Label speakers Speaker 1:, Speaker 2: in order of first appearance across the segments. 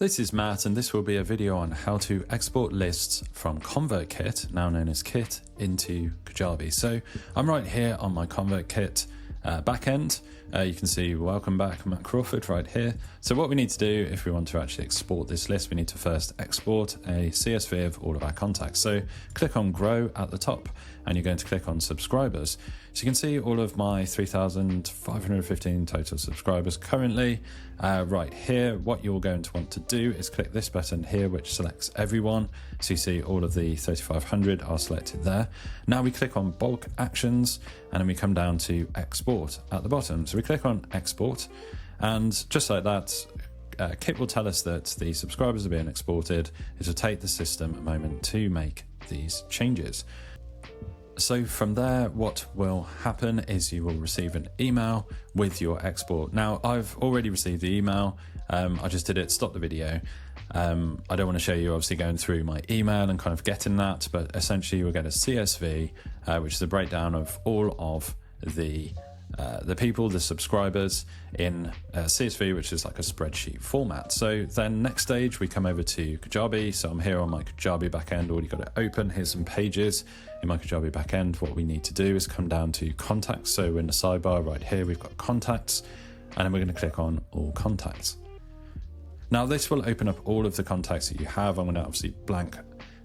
Speaker 1: This is Matt, and this will be a video on how to export lists from Convertkit, now known as Kit, into Kajabi. So I'm right here on my Convertkit backend. You can see welcome back, Matt Crawford right here. So what we need to do if we want to actually export this list, we need to first export a CSV of all of our contacts. So click on grow at the top and you're going to click on subscribers. So you can see all of my 3,515 total subscribers currently right here. What you're going to want to do is click this button here, which selects everyone. So you see all of the 3,500 are selected there. Now we click on bulk actions and then we come down to export at the bottom. So we click on export and just like that, Kit will tell us that the subscribers are being exported. It will take the system a moment to make these changes. So from there, what will happen is you will receive an email with your export. Now, I've already received the email. I just did it, stop the video. I don't want to show you obviously going through my email and kind of getting that, but essentially you'll get a CSV, which is a breakdown of all of the people, the subscribers in a CSV, which is like a spreadsheet format. So then next stage, we come over to Kajabi. So I'm here on my Kajabi backend, already got it open. Here's some pages in my Kajabi backend. What we need to do is come down to contacts. So in the sidebar right here, we've got contacts, and then we're going to click on all contacts. Now this will open up all of the contacts that you have. I'm going to obviously blank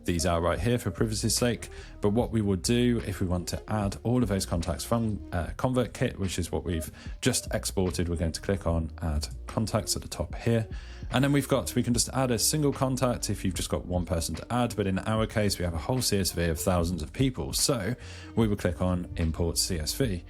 Speaker 1: these out right here for privacy's sake, but what we will do if we want to add all of those contacts from Convertkit, which is what we've just exported, we're going to click on add contacts at the top here, and then we can just add a single contact if you've just got one person to add, but in our case we have a whole CSV of thousands of people, so we will click on import CSV.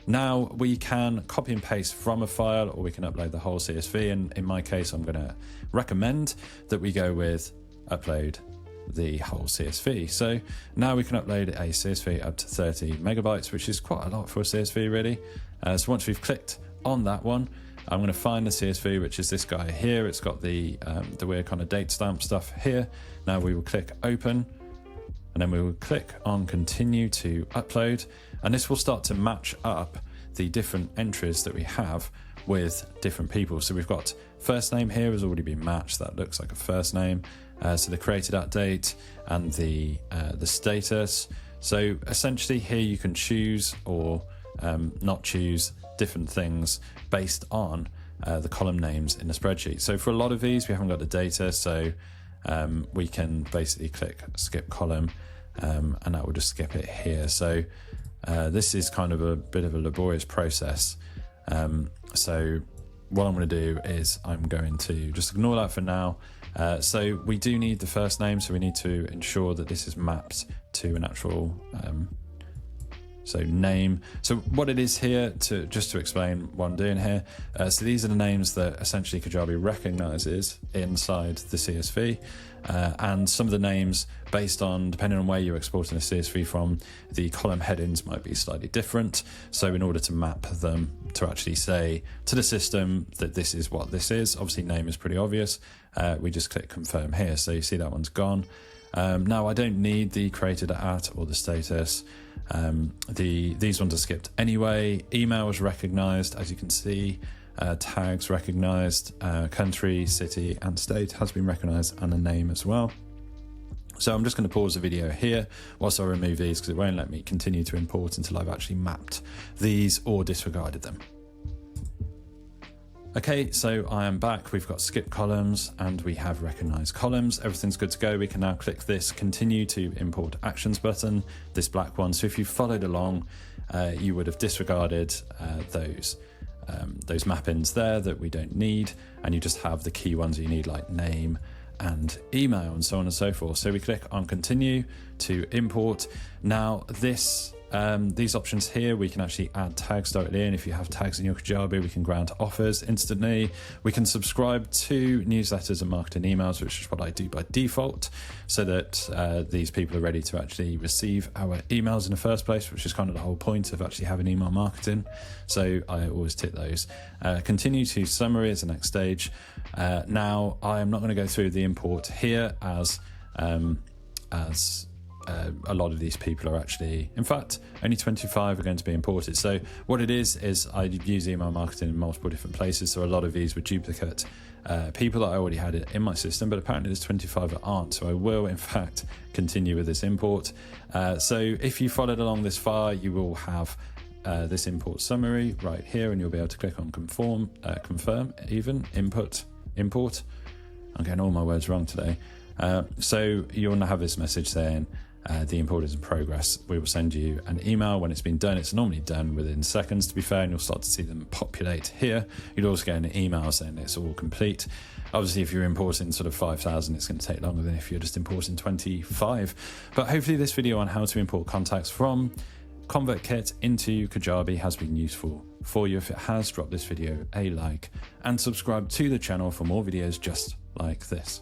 Speaker 1: Now we can copy and paste from a file, or we can upload the whole CSV, and in my case I'm going to recommend that we go with upload the whole CSV. So now we can upload a CSV up to 30 megabytes, which is quite a lot for a CSV really. So once we've clicked on that one, I'm going to find the CSV, which is this guy here. It's got the weird kind of date stamp stuff here. Now we will click open, and then we will click on continue to upload, and this will start to match up the different entries that we have with different people. So we've got first name here has already been matched. That looks like a first name. So the created at date and the status. So essentially here you can choose or not choose different things based on the column names in the spreadsheet. So for a lot of these, we haven't got the data, so we can basically click skip column and that will just skip it here. So this is kind of a bit of a laborious process. So what I'm going to do is I'm going to just ignore that for now. So we do need the first name, so we need to ensure that this is mapped to an actual name. So what it is here, just to explain what I'm doing here, so these are the names that essentially Kajabi recognizes inside the CSV, and some of the names based on, depending on where you're exporting a CSV from, the column headings might be slightly different. So in order to map them to actually say to the system that this is what this is, obviously name is pretty obvious, we just click confirm here. So you see that one's gone. Now I don't need the created at or the status. These ones are skipped anyway. Email is recognized, as you can see. Tags recognized, country, city and state has been recognized, and a name as well. So I'm just going to pause the video here whilst I remove these, because it won't let me continue to import until I've actually mapped these or disregarded them. Okay, so I am back. We've got skip columns and we have recognized columns. Everything's good to go. We can now click this continue to import actions button, this black one. So if you followed along, you would have disregarded those mappings there that we don't need, and you just have the key ones that you need, like name and email and so on and so forth. So we click on continue to import. Now these options here, we can actually add tags directly in. If you have tags in your Kajabi, we can grant offers instantly. We can subscribe to newsletters and marketing emails, which is what I do by default, so that these people are ready to actually receive our emails in the first place, which is kind of the whole point of actually having email marketing. So I always tick those. Continue to summary as the next stage. Now I am not going to go through the import here as a lot of these people are actually, in fact, only 25 are going to be imported. So what it is I use email marketing in multiple different places. So a lot of these were duplicate people that I already had it in my system, but apparently there's 25 that aren't. So I will, in fact, continue with this import. So if you followed along this far, you will have this import summary right here, and you'll be able to click on confirm, import. I'm getting all my words wrong today. So you'll have this message saying the import is in progress. We will send you an email when it's been done. It's normally done within seconds, to be fair, and you'll start to see them populate here. You'll also get an email saying it's all complete. Obviously, if you're importing sort of 5,000, it's going to take longer than if you're just importing 25. But hopefully this video on how to import contacts from Convertkit into Kajabi has been useful for you. If it has, drop this video a like and subscribe to the channel for more videos just like this.